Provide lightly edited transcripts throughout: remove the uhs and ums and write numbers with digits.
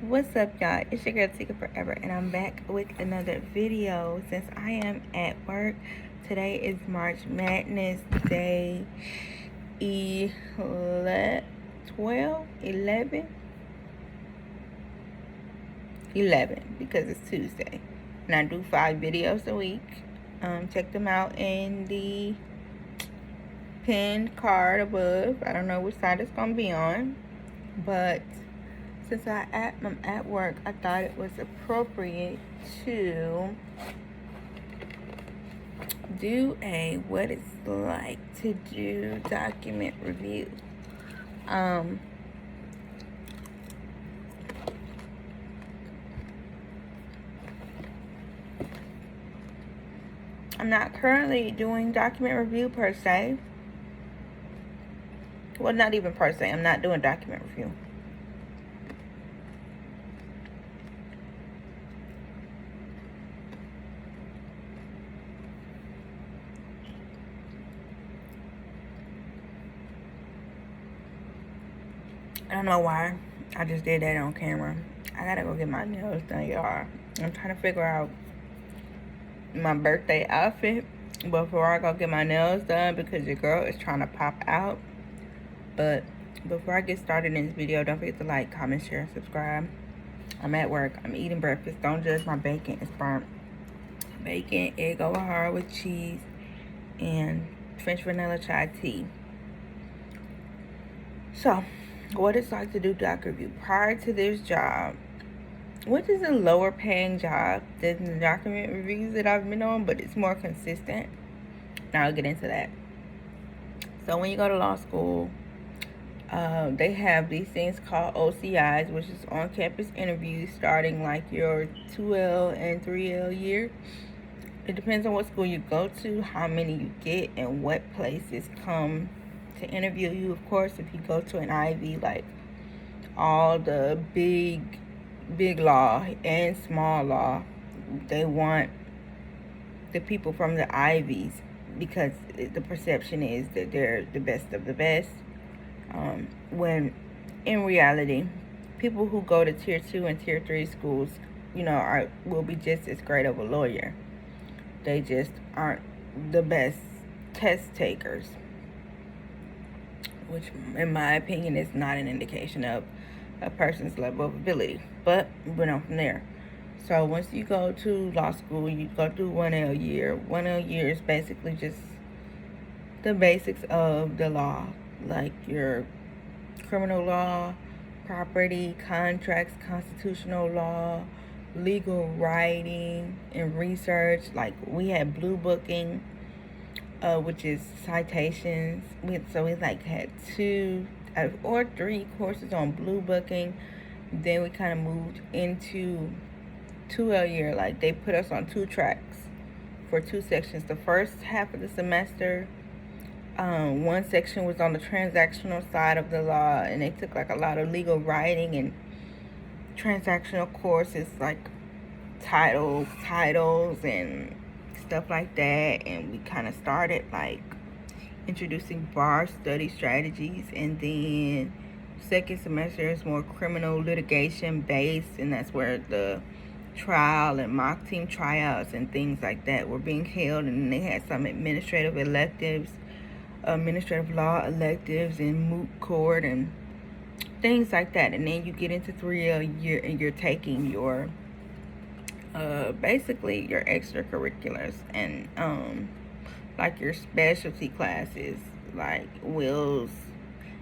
What's up, y'all? It's your girl TikaForever, and I'm back with another video. Since I am at work, today is March Madness Day 11, because it's Tuesday. And I do 5 videos a week. Check them out in the pinned card above. I don't know which side it's going to be on, but since I'm at work, I thought it was appropriate to do a what it's like to do document review. I'm not currently doing document review per se. Well, not even per se. I'm not doing document review. I don't know why I just did that on camera. I gotta go get my nails done, y'all. I'm trying to figure out my birthday outfit before I go get my nails done because your girl is trying to pop out. But before I get started in this video, don't forget to like, comment, share, and subscribe. I'm at work. I'm eating breakfast. Don't judge my bacon. It's burnt. Bacon, egg over hard with cheese, and French vanilla chai tea. So, what it's like to do doc review. Prior to this job, which is a lower paying job than the document reviews that I've been on, but it's more consistent. Now I'll get into that. So when you go to law school, they have these things called OCIs, which is on-campus interviews, starting like your 2L and 3L year. It depends on what school you go to, how many you get, and what places come to interview you. Of course, if you go to an Ivy, like all the big law and small law, they want the people from the Ivies because the perception is that they're the best of the best. When in reality, people who go to tier 2 and tier 3 schools, will be just as great of a lawyer. They just aren't the best test takers, which in my opinion is not an indication of a person's level of ability. But went on from there. So once you go to law school, you go through 1L year. 1L year is basically just the basics of the law, like your criminal law, property, contracts, constitutional law, legal writing, and research. Like we had blue booking, which is citations. We had 2 or 3 courses on blue booking. Then we kind of moved into 2L year. Like they put us on 2 tracks for 2 sections. The first half of the semester, 1 section was on the transactional side of the law, and they took like a lot of legal writing and transactional courses like titles and stuff like that. And we kind of started like introducing bar study strategies, and then second semester is more criminal litigation based, and that's where the trial and mock team tryouts and things like that were being held. And then they had some administrative law electives and moot court and things like that. And then you get into 3L year and you're taking your basically your extracurriculars and like your specialty classes, like wills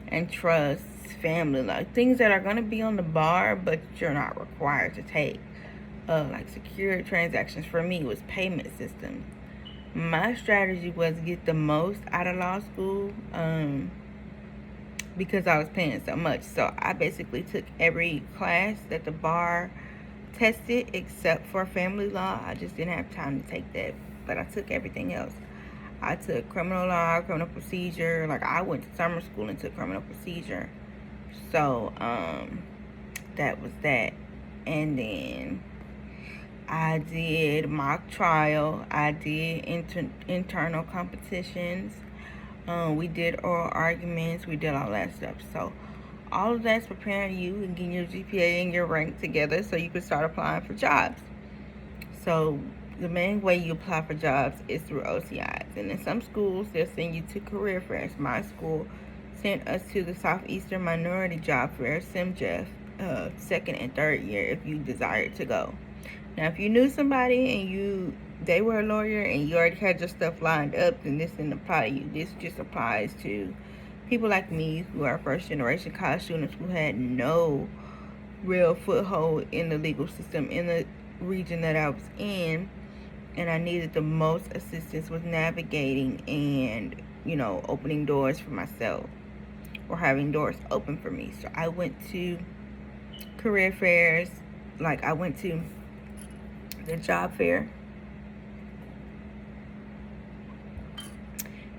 and trusts, family, like things that are going to be on the bar but you're not required to take. Like secure transactions for me was payment systems. My strategy was get the most out of law school because I was paying so much. So I basically took every class that the bar tested except for family law. I just didn't have time to take that, but I took everything else. I took criminal law, criminal procedure. Like I went to summer school and took criminal procedure. So that was that. And then I did mock trial. I did internal competitions. We did oral arguments. We did all that stuff. So all of that's preparing you and getting your GPA and your rank together so you can start applying for jobs. So the main way you apply for jobs is through OCIs. And in some schools, they'll send you to career fairs. My school sent us to the Southeastern Minority Job Fair, SIMJEF, second and third year if you desired to go. Now, if you knew somebody and they were a lawyer and you already had your stuff lined up, then this didn't apply to you. This just applies to people like me who are first generation college students who had no real foothold in the legal system in the region that I was in, and I needed the most assistance with navigating and, opening doors for myself or having doors open for me. So I went to career fairs, like I went to the job fair.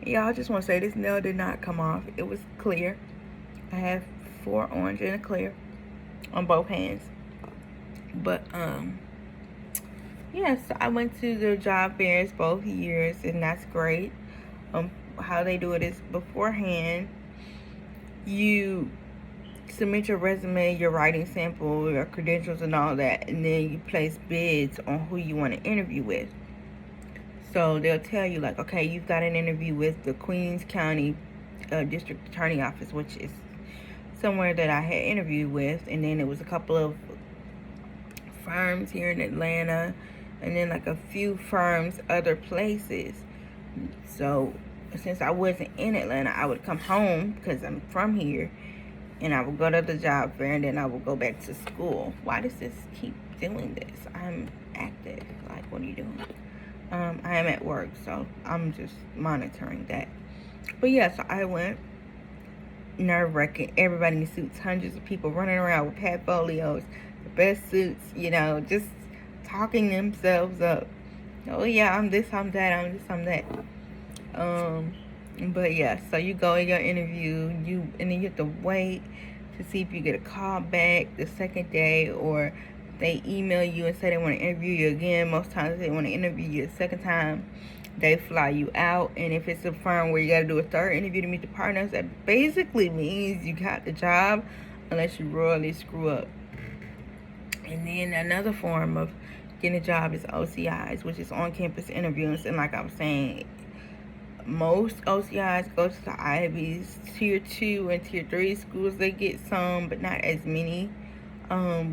Y'all, I just want to say this nail did not come off. It was clear. I have 4 orange and a clear on both hands. But yeah, so I went to the job fairs both years, and that's great. How they do it is beforehand, you submit your resume, your writing sample, your credentials and all that, and then you place bids on who you want to interview with. So they'll tell you, like, okay, you've got an interview with the Queens County District Attorney Office, which is somewhere that I had interviewed with, and then it was a couple of firms here in Atlanta, and then like a few firms other places. So since I wasn't in Atlanta, I would come home because I'm from here, and I would go to the job fair, and then I would go back to school. Why does this keep doing this? I'm active. Like, what are you doing? I am at work, so I'm just monitoring that. But yeah, so I went, nerve-wracking, everybody in suits, hundreds of people running around with portfolios, the best suits, just talking themselves up. Oh yeah, I'm this, I'm that, I'm this, I'm that. But yeah, so you go in your interview, and then you have to wait to see if you get a call back the second day, or they email you and say they want to interview you again. Most times they want to interview you a second time. They fly you out, and if it's a firm where you got to do a third interview to meet the partners, that basically means you got the job unless you royally screw up. And then another form of getting a job is OCIs, which is on-campus interviews. And like I was saying, most OCIs go to the Ivies, tier 2 and tier 3 schools. They get some, but not as many.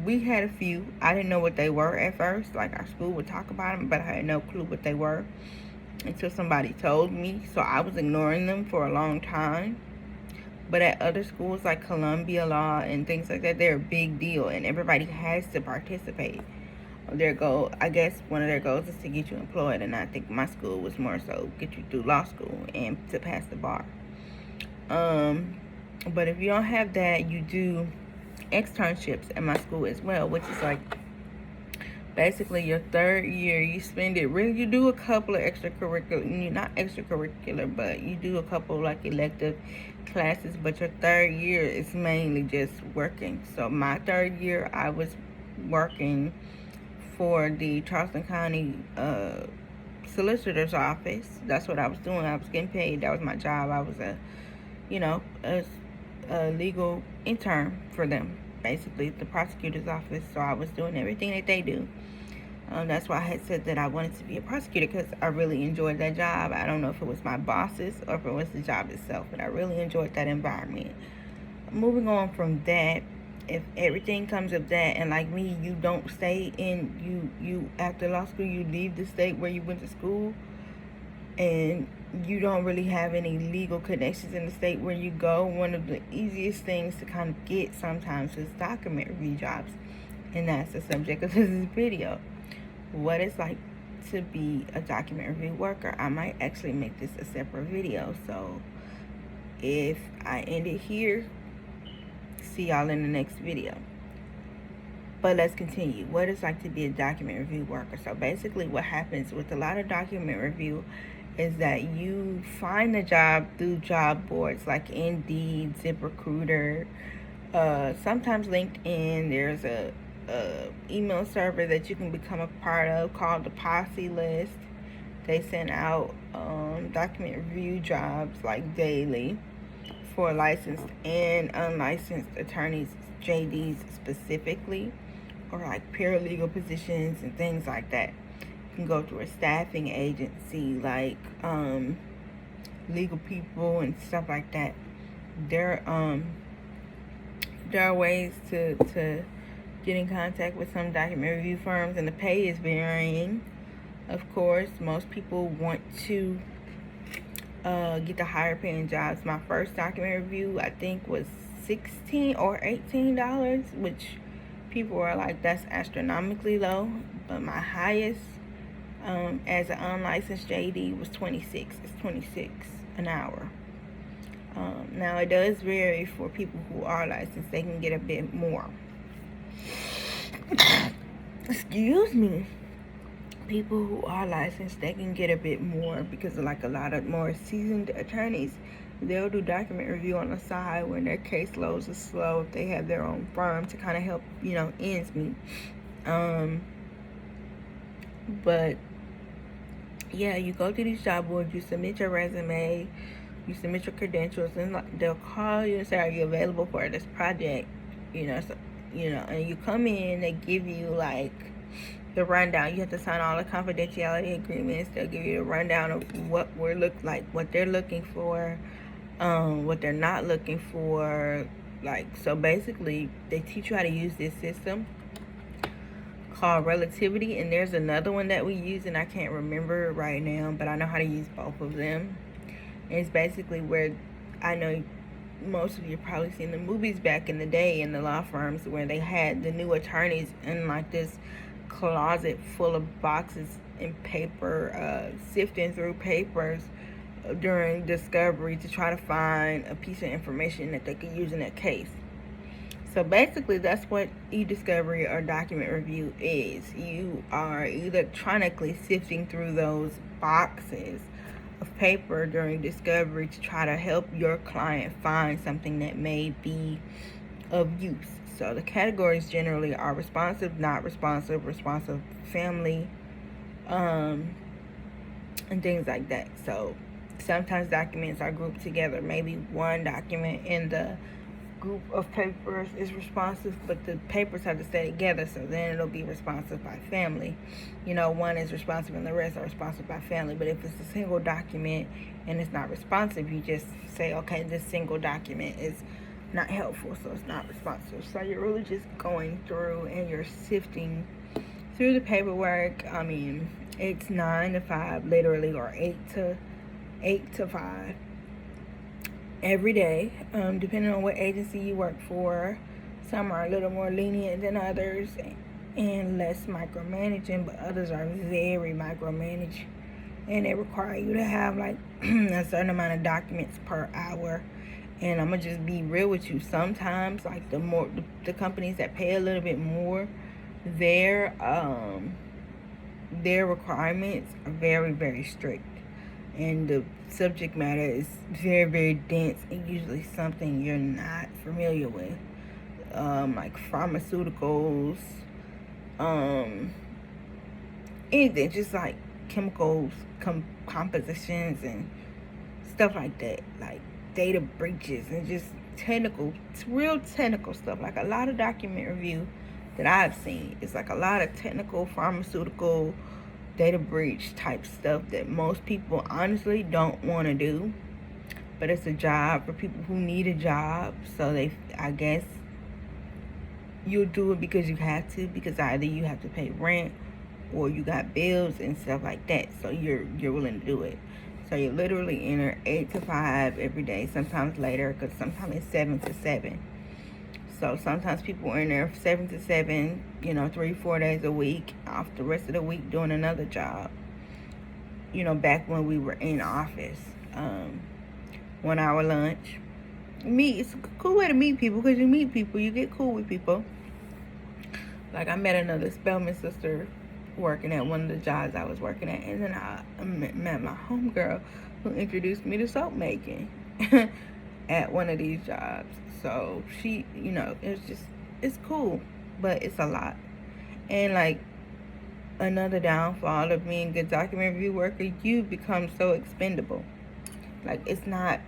We had a few. I didn't know what they were at first. Like, our school would talk about them, but I had no clue what they were until somebody told me. So I was ignoring them for a long time. But at other schools like Columbia Law and things like that, they're a big deal, and everybody has to participate. Their goal, I guess one of their goals is to get you employed, and I think my school was more so get you through law school and to pass the bar. But if you don't have that, you do externships at my school as well, which is like basically your third year. You spend it really, you do a couple of extracurricular, not extracurricular, but you do a couple like elective classes, but your third year is mainly just working. So my third year, I was working for the Charleston County solicitor's office. That's what I was doing. I was getting paid. That was my job. I was a legal intern for them, basically the prosecutor's office. So I was doing everything that they do. That's why I had said that I wanted to be a prosecutor, because I really enjoyed that job. I don't know if it was my bosses or if it was the job itself, but I really enjoyed that environment. Moving on from that, if everything comes of that, and like me, you don't stay in, you after law school, you leave the state where you went to school, and you don't really have any legal connections in the state where you go, one of the easiest things to kind of get sometimes is document review jobs. And that's the subject of this video. What it's like to be a document review worker. I might actually make this a separate video. So if I end it here, see y'all in the next video. But let's continue. What it's like to be a document review worker. So basically what happens with a lot of document review is that you find a job through job boards like Indeed, ZipRecruiter, sometimes LinkedIn. There's a email server that you can become a part of called the Posse List. They send out document review jobs like daily for licensed and unlicensed attorneys, JDs specifically, or like paralegal positions and things like that. You can go through a staffing agency like legal people and stuff like that. There are ways to get in contact with some document review firms, and the pay is varying. Of course, most people want to get the higher paying jobs. My first document review, I think, was $16 or $18, which people were like, that's astronomically low. But my highest as an unlicensed JD was 26. It's 26 an hour. Now it does vary for people who are licensed. They can get a bit more. Excuse me. People who are licensed, they can get a bit more because of like a lot of more seasoned attorneys. They'll do document review on the side when their caseloads are slow, if they have their own firm to kind of help, ends meet. But yeah, you go to these job boards, you submit your resume, you submit your credentials, and they'll call you and say, are you available for this project? And you come in, they give you like the rundown. You have to sign all the confidentiality agreements. They'll give you a rundown of what what they're looking for, what they're not looking for. So basically, they teach you how to use this system called Relativity, and there's another one that we use, and I can't remember right now, but I know how to use both of them. And it's basically where, I know most of you probably seen the movies back in the day in the law firms where they had the new attorneys in like this closet full of boxes and paper, sifting through papers during discovery to try to find a piece of information that they could use in that case. So basically, that's what EDiscovery or document review is. You are electronically sifting through those boxes of paper during discovery to try to help your client find something that may be of use. So the categories generally are responsive, not responsive, responsive family, and things like that. So sometimes documents are grouped together. Maybe one document in the group of papers is responsive, but the papers have to stay together, so then it'll be responsive by family. One is responsive and the rest are responsive by family. But if it's a single document and it's not responsive, you just say, okay, this single document is not helpful, so it's not responsive. So you're really just going through and you're sifting through the paperwork. I mean, it's 9 to 5 literally, or 8 to 5 every day, depending on what agency you work for. Some are a little more lenient than others and less micromanaging, but others are very micromanaged, and they require you to have like a certain amount of documents per hour. And I'm gonna just be real with you. Sometimes, like the companies that pay a little bit more, their requirements are very, very strict, and the subject matter is very, very dense, and usually something you're not familiar with, like pharmaceuticals, anything, just like chemicals, compositions, and stuff like that, like data breaches, and just real technical stuff. Like a lot of document review that I've seen is like a lot of technical, pharmaceutical, data breach type stuff that most people honestly don't want to do, but it's a job for people who need a job. So I guess you'll do it because you have to, because either you have to pay rent or you got bills and stuff like that, so you're willing to do it. So you literally enter 8 to 5 every day, sometimes later, because sometimes it's 7 to 7. So sometimes people are in there 7 to 7, 3-4 days a week, off the rest of the week doing another job. Back when we were in office, 1 hour lunch. It's a cool way to meet people, because you meet people, you get cool with people. Like I met another Spelman sister working at one of the jobs I was working at, and then I met my homegirl who introduced me to soap making at one of these jobs. So she, it's cool, but it's a lot. And like another downfall of being a good document review worker, you become so expendable. Like it's not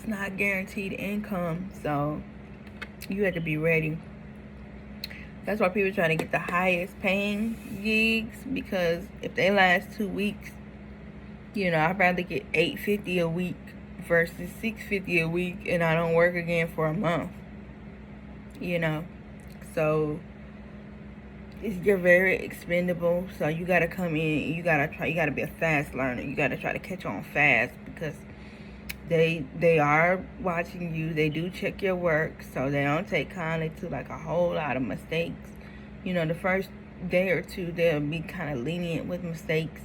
it's not guaranteed income, so you have to be ready. That's why people try to get the highest paying gigs, because if they last 2 weeks, you know, I'd rather get $8.50 a week versus $6.50 a week, and I don't work again for a month. You know, so you're very expendable. So you gotta come in. You gotta be a fast learner. You gotta try to catch on fast, because they are watching you. They do check your work, so they don't take kindly to like a whole lot of mistakes. You know, the first day or two they'll be kind of lenient with mistakes,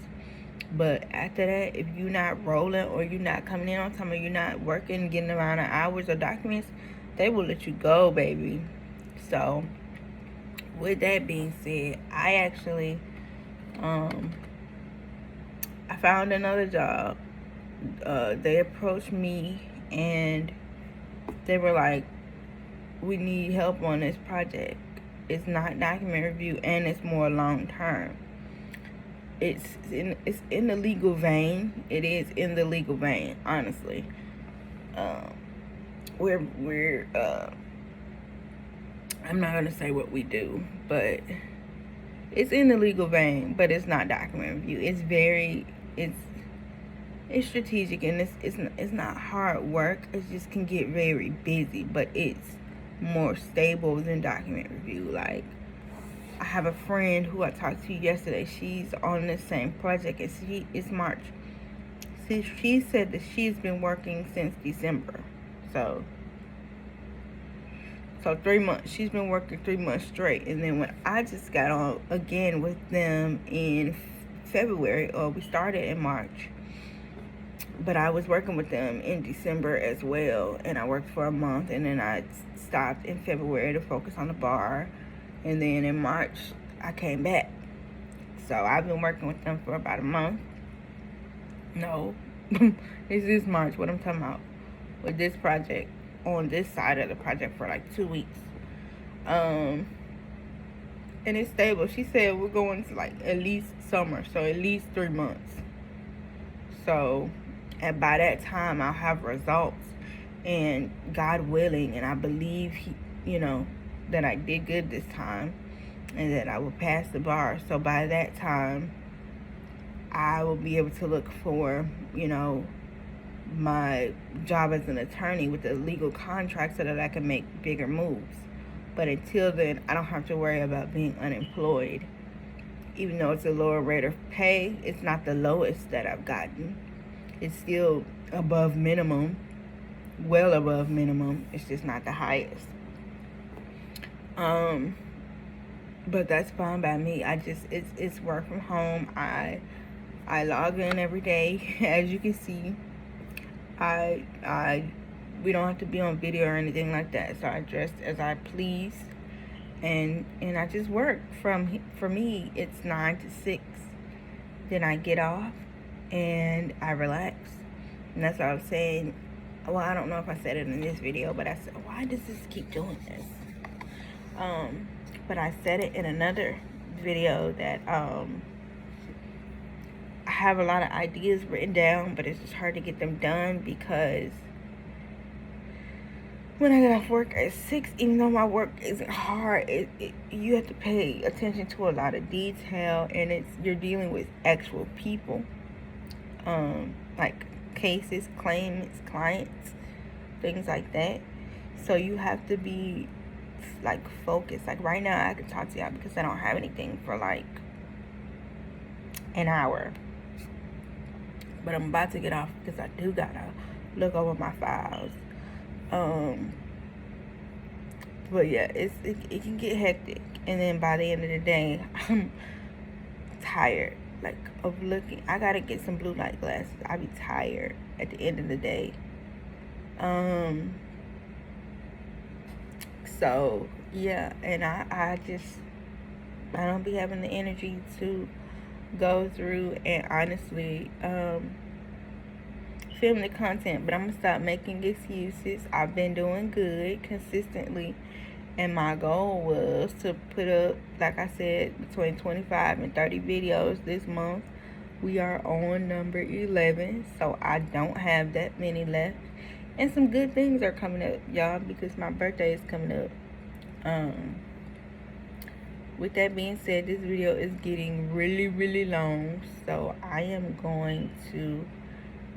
but after that, if you're not rolling or you're not coming in on time or you're not working, getting the amount of hours or documents, they will let you go, baby. So with that being said, I actually I found another job. They approached me and they were like, we need help on this project. It's not document review, and it's more long term. It's in the legal vein. It is in the legal vein, honestly. We're I'm not gonna say what we do, but it's in the legal vein, but it's not document review. It's strategic, and it's not hard work. It just can get very busy, but it's more stable than document review. Like, I have a friend who I talked to yesterday. She's on the same project, and it's March. She said that she's been working since December. So 3 months. She's been working 3 months straight. And then when I just got on again with them in February, or we started in March, but I was working with them in December as well, and I worked for a month, and then I stopped in February to focus on the bar, and then in March I came back. So I've been working with them for about a month. No, this is March. What I'm talking about with this project, on this side of the project, for like 2 weeks. And it's stable. She said we're going to like at least summer, so at least 3 months. So, and by that time I'll have results, and God willing, and I believe that I did good this time, and that I will pass the bar. So by that time I will be able to look for, my job as an attorney with a legal contract, so that I can make bigger moves. But until then, I don't have to worry about being unemployed. Even though it's a lower rate of pay, it's not the lowest that I've gotten. It's still above minimum, well above minimum. It's just not the highest. But that's fine by me. It's work from home. I log in every day. As you can see, we don't have to be on video or anything like that. So I dress as I please, and I just work. For me, it's 9 to 6. Then I get off and I relax. And that's what I was saying. Well, I don't know if I said it in this video, but I said, why does this keep doing this? But I said it in another video that I have a lot of ideas written down, but it's just hard to get them done, because when I get off work at 6, even though my work isn't hard, you have to pay attention to a lot of detail, and you're dealing with actual people, like cases, claimants, clients, things like that. So you have to be like focused. Like right now I can talk to y'all because I don't have anything for like an hour, but I'm about to get off because I do gotta look over my files. But yeah, it can get hectic, and then by the end of the day I'm tired, like, of looking. I gotta get some blue light glasses. I be tired at the end of the day. So yeah, and I don't be having the energy to go through and honestly film the content. But I'm gonna stop making excuses. I've been doing good consistently, and my goal was to put up, like I said, between 25 and 30 videos this month. We are on number 11, so I don't have that many left. And some good things are coming up, y'all, because my birthday is coming up. With that being said, this video is getting really long, so I am going to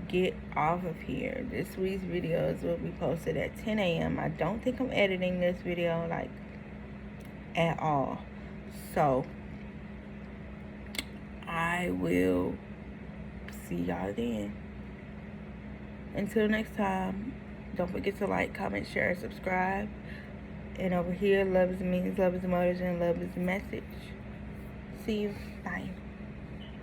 get off of here. This week's videos will be posted at 10 a.m. I don't think I'm editing this video like at all, so I will see y'all then. Until next time, don't forget to like, comment, share, and subscribe. And over here, love is the means, love is the motive, and love is the message. See you. Bye.